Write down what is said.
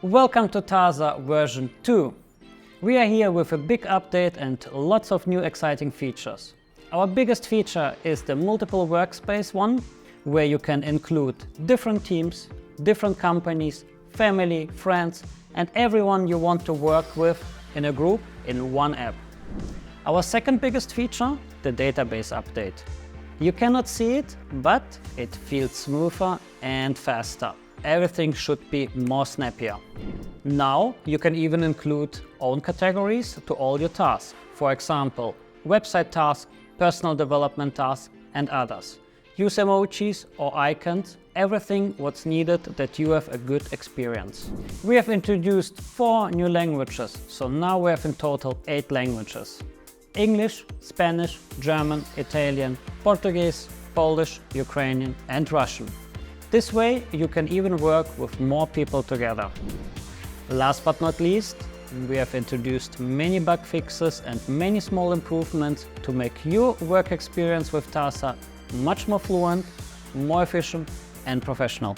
Welcome to Tarsa version 2. We are here with a big update and lots of new exciting features. Our biggest feature is the multiple workspace one, where you can include different teams, different companies, family, friends, and everyone you want to work with in a group in one app. Our second biggest feature, the database update. You cannot see it, but it feels smoother and faster. Everything should be more snappier. Now you can even include own categories to all your tasks. For example, website tasks, personal development tasks, and others. Use emojis or icons, everything what's needed that you have a good experience. We have introduced 4 new languages, so now we have in total 8 languages. English, Spanish, German, Italian, Portuguese, Polish, Ukrainian, and Russian. This way you can even work with more people together. Last but not least, we have introduced many bug fixes and many small improvements to make your work experience with Tarsa much more fluent, more efficient and professional.